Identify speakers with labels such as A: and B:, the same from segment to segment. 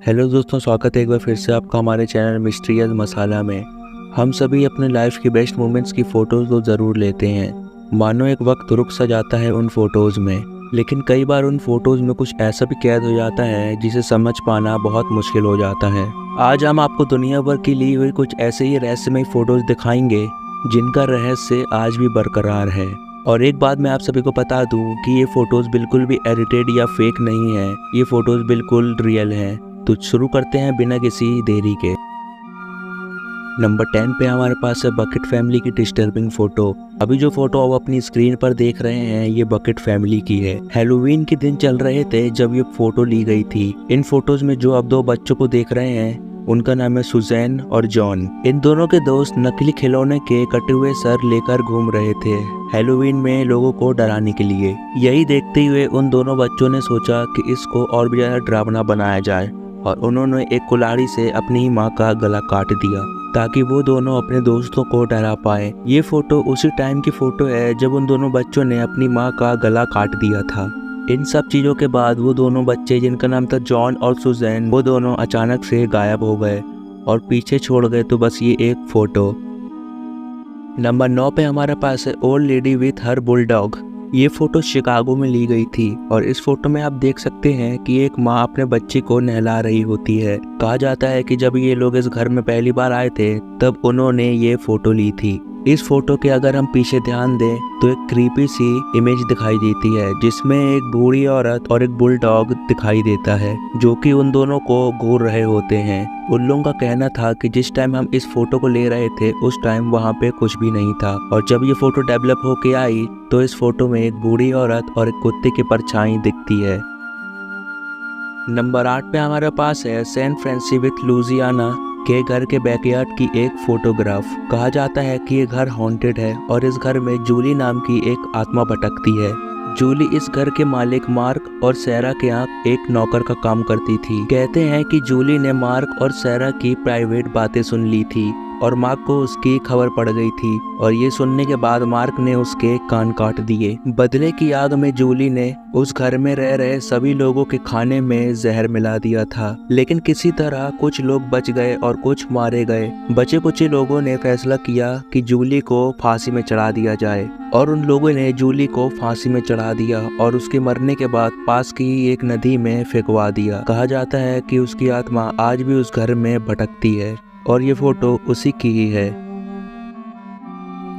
A: Hello दोस्तों, स्वागत है एक बार फिर से आपका हमारे चैनल मिस्ट्रियस मसाला में। हम सभी अपने लाइफ की बेस्ट मोमेंट्स की फ़ोटोज़ तो ज़रूर लेते हैं। मानो एक वक्त रुक सा जाता है उन फ़ोटोज़ में, लेकिन कई बार उन फ़ोटोज़ में कुछ ऐसा भी कैद हो जाता है जिसे समझ पाना बहुत मुश्किल हो जाता है। आज हम आपको दुनिया भर की ली हुई कुछ ऐसे ही रहस्यमय फ़ोटोज़ दिखाएंगे जिनका रहस्य आज भी बरकरार है। और एक बात मैं आप सभी को बता दूं कि ये फ़ोटोज़ बिल्कुल भी एडिटेड या फेक नहीं है, ये फ़ोटोज़ बिल्कुल रियल हैं। तो शुरू करते हैं बिना किसी देरी के। नंबर 10 पे हमारे पास है बकेट फैमिली की डिस्टर्बिंग फोटो। अभी जो फोटो आप अपनी स्क्रीन पर देख रहे हैं ये बकेट फैमिली की है। हैलोवीन के दिन चल रहे थे जब ये फोटो ली गई थी। इन फोटोज में जो आप दो बच्चों को देख रहे हैं उनका नाम है सुजैन और जॉन। इन दोनों के दोस्त नकली खिलौने के कटे हुए सर लेकर घूम रहे थे हैलोवीन में लोगों को डराने के लिए। यही देखते हुए उन दोनों बच्चों ने सोचा कि इसको और भी ज्यादा डरावना बनाया जाए और उन्होंने एक कुल्हाड़ी से अपनी ही माँ का गला काट दिया ताकि वो दोनों अपने दोस्तों को डरा पाए। ये फोटो उसी टाइम की फोटो है जब उन दोनों बच्चों ने अपनी माँ का गला काट दिया था। इन सब चीजों के बाद वो दोनों बच्चे जिनका नाम था जॉन और सुजैन, वो दोनों अचानक से गायब हो गए और पीछे छोड़ गए तो बस ये एक फोटो। नंबर 9 पे हमारे पास है old lady with her bulldog. ये फोटो शिकागो में ली गई थी और इस फोटो में आप देख सकते हैं कि एक माँ अपने बच्चे को नहला रही होती है। कहा जाता है कि जब ये लोग इस घर में पहली बार आए थे तब उन्होंने ये फोटो ली थी। इस फोटो के अगर हम पीछे ध्यान दें तो एक क्रीपी सी इमेज दिखाई देती है जिसमें एक बूढ़ी औरत और एक बुलडॉग दिखाई देता है जो कि उन दोनों को घूर रहे होते हैं। उन लोगों का कहना था कि जिस टाइम हम इस फोटो को ले रहे थे उस टाइम वहाँ पे कुछ भी नहीं था और जब ये फोटो डेवलप होके आई तो इस फोटो में एक बूढ़ी औरत और एक कुत्ते की परछाई दिखती है। नंबर 8 पे हमारे पास है सैन फ्रांसिस्को विथ लुजियाना के घर के बैकयार्ड की एक फोटोग्राफ। कहा जाता है कि ये घर हॉन्टेड है और इस घर में जूली नाम की एक आत्मा भटकती है। जूली इस घर के मालिक मार्क और सैरा के यहाँ एक नौकर का काम करती थी। कहते हैं कि जूली ने मार्क और सैरा की प्राइवेट बातें सुन ली थी और मार्क को उसकी खबर पड़ गई थी और ये सुनने के बाद मार्क ने उसके कान काट दिए। बदले की याद में जूली ने उस घर में रह रहे सभी लोगों के खाने में जहर मिला दिया था, लेकिन किसी तरह कुछ लोग बच गए और कुछ मारे गए। बचे कुचे लोगों ने फैसला किया कि जूली को फांसी में चढ़ा दिया जाए और उन लोगों ने जूली को फांसी में चढ़ा दिया और उसके मरने के बाद पास की एक नदी में फेंकवा दिया। कहा जाता है कि उसकी आत्मा आज भी उस घर में भटकती है और ये फोटो उसी की ही है।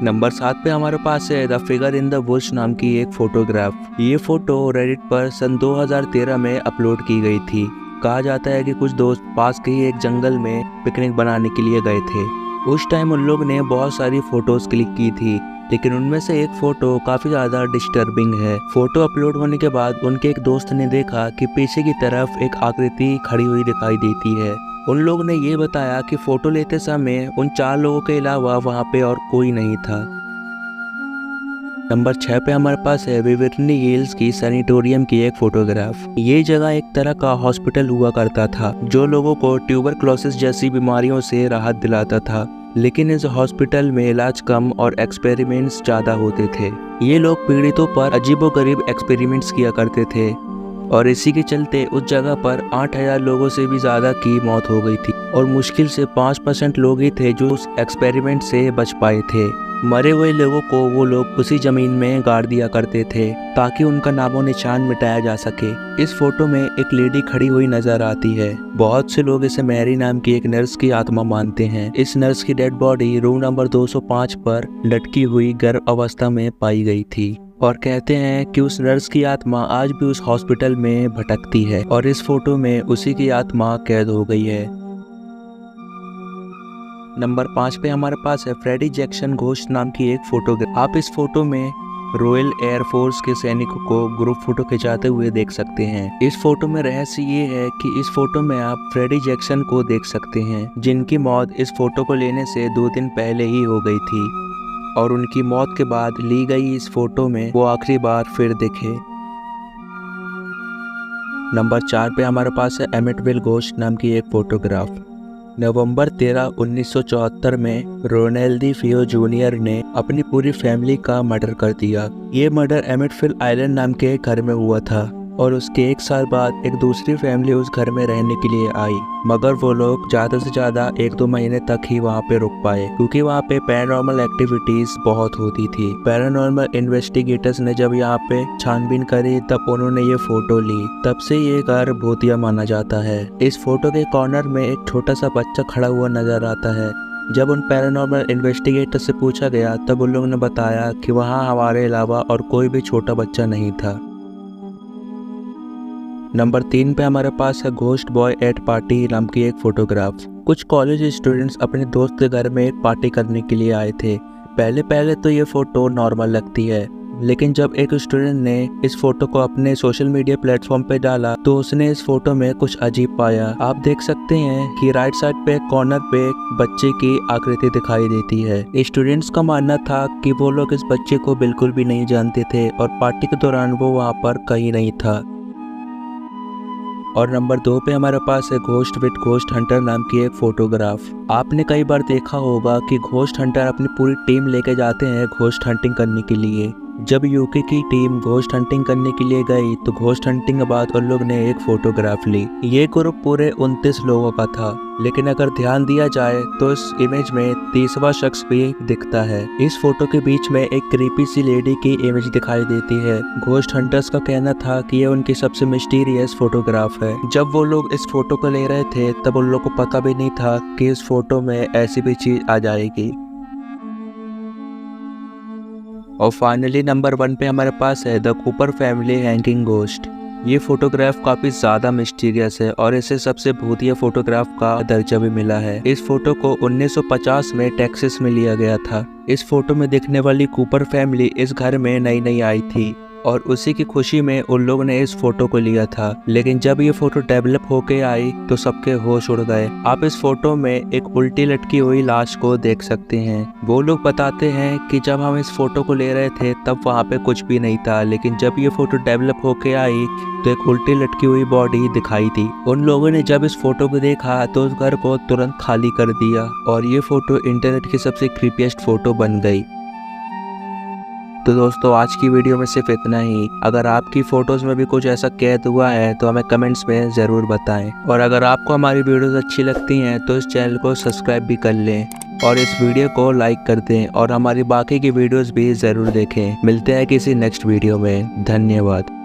A: नंबर 7 पे हमारे पास है the figure in the Bush नाम की एक फोटोग्राफ। ये फोटो रेडिट पर सन 2013 में अपलोड की गई थी। कहा जाता है कि कुछ दोस्त पास के ही एक जंगल में पिकनिक बनाने के लिए गए थे। उस टाइम उन लोग ने बहुत सारी फोटोज क्लिक की थी, लेकिन उनमें से एक फोटो काफी ज्यादा डिस्टर्बिंग है। फोटो अपलोड होने के बाद उनके एक दोस्त ने देखा कि पीछे की तरफ एक आकृति खड़ी हुई दिखाई देती है। उन लोग ने ये बताया कि फोटो लेते समय उन 4 लोगों के अलावा वहाँ पे और कोई नहीं था। नंबर 6 पे हमारे पास है बेवर्ली हिल्स की सैनिटोरियम की एक फोटोग्राफ। ये जगह एक तरह का हॉस्पिटल हुआ करता था जो लोगों को ट्यूबरक्लोसिस जैसी बीमारियों से राहत दिलाता था, लेकिन इस हॉस्पिटल में इलाज कम और एक्सपेरिमेंट्स ज्यादा होते थे। ये लोग पीड़ितों पर अजीबोगरीब एक्सपेरिमेंट्स किया करते थे और इसी के चलते उस जगह पर 8000 लोगों से भी ज्यादा की मौत हो गई थी और मुश्किल से 5% लोग ही थे जो उस एक्सपेरिमेंट से बच पाए थे। मरे हुए लोगों को वो लोग उसी जमीन में गाड़ दिया करते थे ताकि उनका नामो निशान मिटाया जा सके। इस फोटो में एक लेडी खड़ी हुई नजर आती है। बहुत से लोग इसे मैरी नाम की एक नर्स की आत्मा मानते हैं। इस नर्स की डेड बॉडी रूम नंबर 205 पर लटकी हुई गर्भ अवस्था में पाई गई थी और कहते हैं कि उस नर्स की आत्मा आज भी उस हॉस्पिटल में भटकती है और इस फोटो में उसी की आत्मा कैद हो गई है। नंबर 5 पे हमारे पास है फ्रेडी जैक्सन घोस्ट नाम की एक फोटोग्राफ। आप इस फोटो में रॉयल एयरफोर्स के सैनिकों को ग्रुप फोटो खिंचाते हुए देख सकते हैं। इस फोटो में रहस्य ये है कि इस फोटो में आप फ्रेडी जैक्सन को देख सकते हैं जिनकी मौत इस फोटो को लेने से 2 दिन पहले ही हो गई थी और उनकी मौत के बाद ली गई इस फोटो में वो आखिरी बार फिर दिखे। नंबर 4 पे हमारे पास है एमिटविल घोस्ट नाम की एक फोटोग्राफ। नवंबर 13, 1974 में रोनेल्डी फियो जूनियर ने अपनी पूरी फैमिली का मर्डर कर दिया। ये मर्डर एमिटविल आइलैंड नाम के घर में हुआ था। और उसके 1 साल बाद एक दूसरी फैमिली उस घर में रहने के लिए आई, मगर वो लोग ज़्यादा से ज़्यादा 1-2 महीने तक ही वहाँ पे रुक पाए, क्योंकि वहाँ पे पैरानॉर्मल एक्टिविटीज बहुत होती थी। पैरानॉर्मल इन्वेस्टिगेटर्स ने जब यहाँ पे छानबीन करी तब उन्होंने ये फोटो ली। तब से ये घर भूतिया माना जाता है। इस फोटो के कॉर्नर में एक छोटा सा बच्चा खड़ा हुआ नजर आता है। जब उन पैरानॉर्मल इन्वेस्टिगेटर से पूछा गया तब उन लोगों ने बताया कि वहाँ हमारे अलावा और कोई भी छोटा बच्चा नहीं था। नंबर 3 पे हमारे पास है घोस्ट बॉय एट पार्टी नाम की एक फोटोग्राफ। कुछ कॉलेज स्टूडेंट्स अपने दोस्त के घर में एक पार्टी करने के लिए आए थे। पहले तो ये फोटो नॉर्मल लगती है, लेकिन जब एक स्टूडेंट ने इस फोटो को अपने सोशल मीडिया प्लेटफॉर्म पे डाला तो उसने इस फोटो में कुछ अजीब पाया। आप देख सकते हैं कि राइट साइड पे कॉर्नर पे एक बच्चे की आकृति दिखाई देती है। स्टूडेंट्स का मानना था कि वो लोग इस बच्चे को बिल्कुल भी नहीं जानते थे और पार्टी के दौरान वो वहाँ पर कहीं नहीं था। और नंबर 2 पे हमारे पास है घोस्ट विद घोस्ट हंटर नाम की एक फोटोग्राफ। आपने कई बार देखा होगा कि घोस्ट हंटर अपनी पूरी टीम लेके जाते हैं घोस्ट हंटिंग करने के लिए। जब यूके की टीम घोस्ट हंटिंग करने के लिए गई तो घोस्ट हंटिंग के बाद उन लोग ने एक फोटोग्राफ ली। ये ग्रुप पूरे 29 लोगों का था, लेकिन अगर ध्यान दिया जाए तो इस इमेज में 30वां शख्स भी दिखता है। इस फोटो के बीच में एक क्रीपी सी लेडी की इमेज दिखाई देती है। घोस्ट हंटर्स का कहना था कि ये उनकी सबसे मिस्टीरियस फोटोग्राफ है। जब वो लोग इस फोटो को ले रहे थे तब उन लोग को पता भी नहीं था कि इस फोटो में ऐसी भी चीज आ जाएगी। और फाइनली नंबर 1 पे हमारे पास है the Cooper family hanging ghost. ये फोटोग्राफ काफी ज्यादा मिस्टीरियस है और इसे सबसे भूतिया फोटोग्राफ का दर्जा भी मिला है। इस फोटो को 1950 में टेक्सास में लिया गया था। इस फोटो में दिखने वाली कूपर फैमिली इस घर में नई आई थी और उसी की खुशी में उन लोगों ने इस फोटो को लिया था। लेकिन जब ये फोटो डेवलप होके आई तो सबके होश उड़ गए। आप इस फोटो में एक उल्टी लटकी हुई लाश को देख सकते हैं। वो लोग बताते हैं कि जब हम इस फोटो को ले रहे थे तब वहाँ पे कुछ भी नहीं था, लेकिन जब ये फोटो डेवलप होके आई तो एक उल्टी लटकी हुई बॉडी दिखाई दी। उन लोगों ने जब इस फोटो को देखा तो उस घर को तुरंत खाली कर दिया और ये फोटो इंटरनेट की सबसे क्रीपीएस्ट फोटो बन गई। तो दोस्तों आज की वीडियो में सिर्फ इतना ही। अगर आपकी फोटोज में भी कुछ ऐसा कैद हुआ है तो हमें कमेंट्स में ज़रूर बताएं। और अगर आपको हमारी वीडियोस अच्छी लगती हैं तो इस चैनल को सब्सक्राइब भी कर लें और इस वीडियो को लाइक कर दें और हमारी बाकी की वीडियोस भी ज़रूर देखें। मिलते हैं किसी नेक्स्ट वीडियो में। धन्यवाद।